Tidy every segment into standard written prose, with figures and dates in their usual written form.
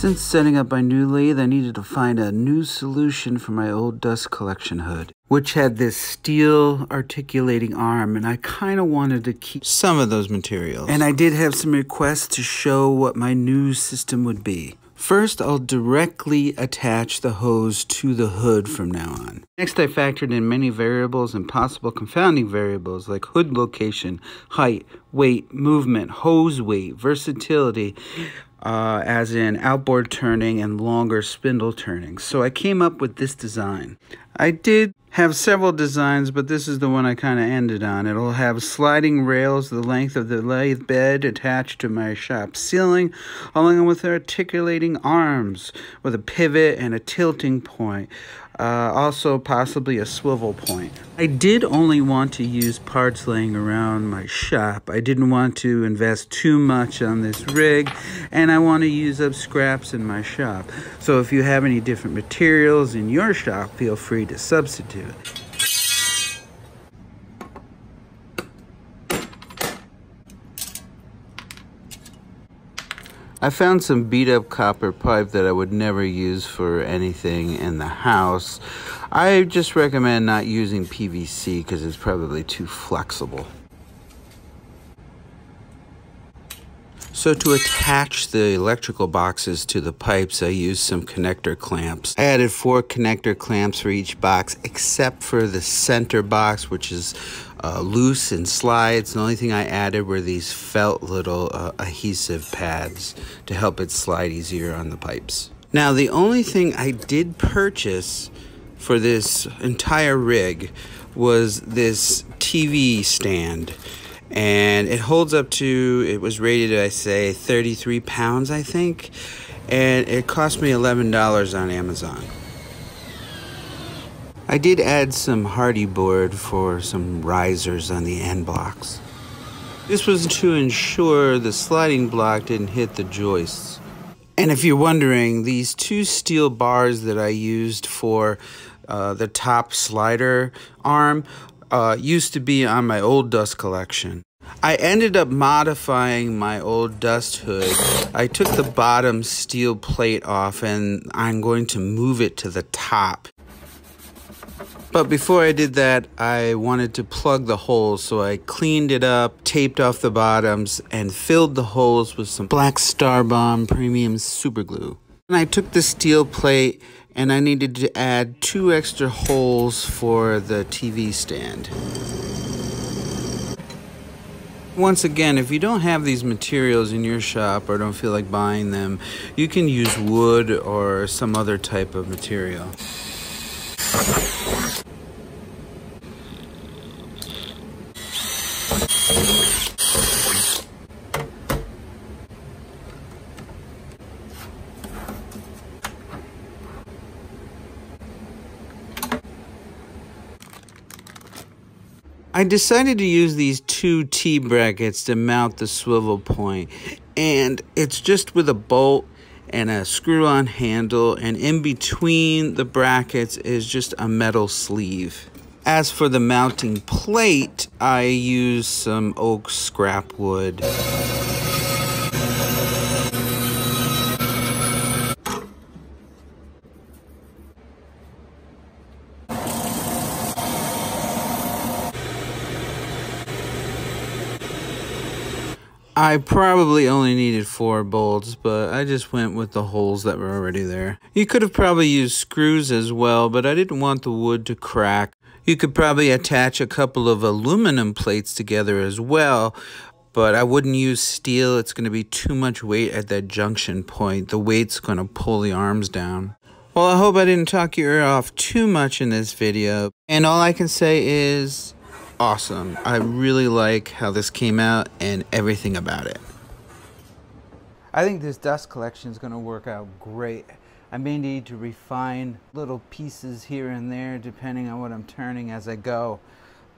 Since setting up my new lathe, I needed to find a new solution for my old dust collection hood, which had this steel articulating arm, and I kind of wanted to keep some of those materials. And I did have some requests to show what my new system would be. First, I'll directly attach the hose to the hood from now on. Next, I factored in many variables and possible confounding variables like hood location, height, weight, movement, hose weight, versatility, as in outboard turning and longer spindle turning. So I came up with this design. I did have several designs, but this is the one I kind of ended on. It'll have sliding rails the length of the lathe bed attached to my shop ceiling, along with articulating arms with a pivot and a tilting point. Also possibly a swivel point. I did only want to use parts laying around my shop. I didn't want to invest too much on this rig, and I want to use up scraps in my shop. So if you have any different materials in your shop, feel free to substitute. I found some beat up copper pipe that I would never use for anything in the house. I just recommend not using PVC because it's probably too flexible. So to attach the electrical boxes to the pipes, I used some connector clamps. I added 4 connector clamps for each box, except for the center box, which is loose and slides. The only thing I added were these felt little adhesive pads to help it slide easier on the pipes. Now, the only thing I did purchase for this entire rig was this TV stand. And it holds up to, it was rated, I say, 33 pounds, I think. And it cost me $11 on Amazon. I did add some hardy board for some risers on the end blocks. This was to ensure the sliding block didn't hit the joists. And if you're wondering, these 2 steel bars that I used for the top slider arm used to be on my old dust collection. I ended up modifying my old dust hood. I took the bottom steel plate off and I'm going to move it to the top. But before I did that, I wanted to plug the holes, so I cleaned it up, taped off the bottoms, and filled the holes with some black Starbond premium super glue. And I took the steel plate and I needed to add 2 extra holes for the TV stand. Once again, if you don't have these materials in your shop or don't feel like buying them, you can use wood or some other type of material. I decided to use these 2 T-brackets to mount the swivel point, and it's just with a bolt and a screw-on handle, and in between the brackets is just a metal sleeve. As for the mounting plate, I used some oak scrap wood. I probably only needed 4 bolts, but I just went with the holes that were already there. You could have probably used screws as well, but I didn't want the wood to crack. You could probably attach a couple of aluminum plates together as well, but I wouldn't use steel. It's going to be too much weight at that junction point. The weight's going to pull the arms down. Well, I hope I didn't talk your ear off too much in this video, and all I can say is awesome. I really like how this came out and everything about it. I think this dust collection is going to work out great. I may need to refine little pieces here and there depending on what I'm turning as I go,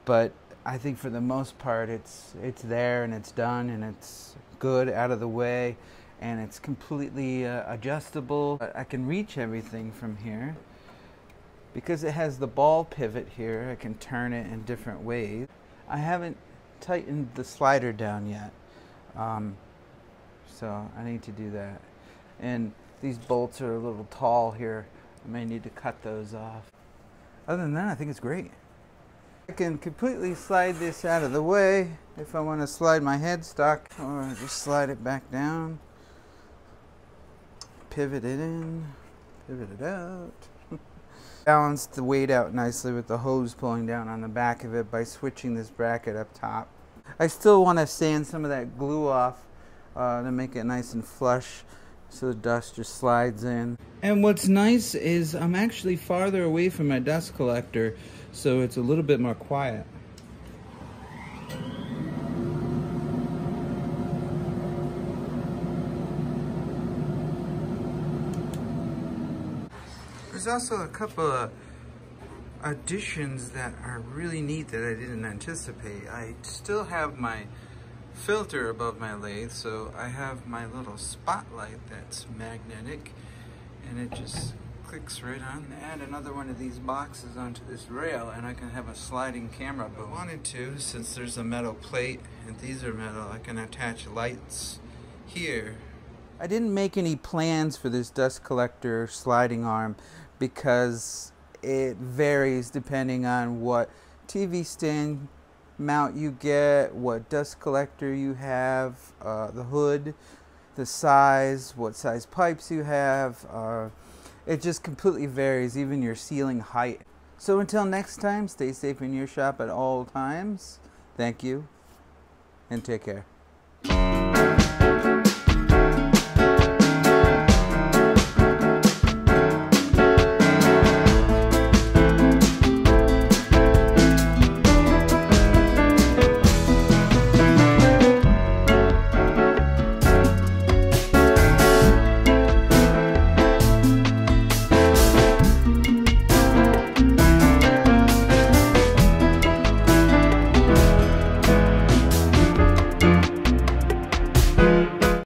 but I think for the most part it's there and it's done and it's good out of the way and it's completely adjustable. I can reach everything from here. Because it has the ball pivot here, I can turn it in different ways. I haven't tightened the slider down yet, so I need to do that. And These bolts are a little tall here. I may need to cut those off. Other than that, I think it's great. I can completely slide this out of the way if I want to slide my headstock, or just slide it back down. Pivot it in, pivot it out. Balance the weight out nicely with the hose pulling down on the back of it by switching this bracket up top. I still want to sand some of that glue off to make it nice and flush so the dust just slides in. And what's nice is I'm actually farther away from my dust collector, so it's a little bit more quiet. There's also a couple of additions that are really neat that I didn't anticipate. I still have my filter above my lathe, so I have my little spotlight that's magnetic, and it just clicks right on. Add another one of these boxes onto this rail, and I can have a sliding camera. But I wanted to, since there's a metal plate and these are metal, I can attach lights here. I didn't make any plans for this dust collector sliding arm because it varies depending on what TV stand mount you get, what dust collector you have, the hood, the size, what size pipes you have. It just completely varies, even your ceiling height. So until next time, stay safe in your shop at all times. Thank you, and take care.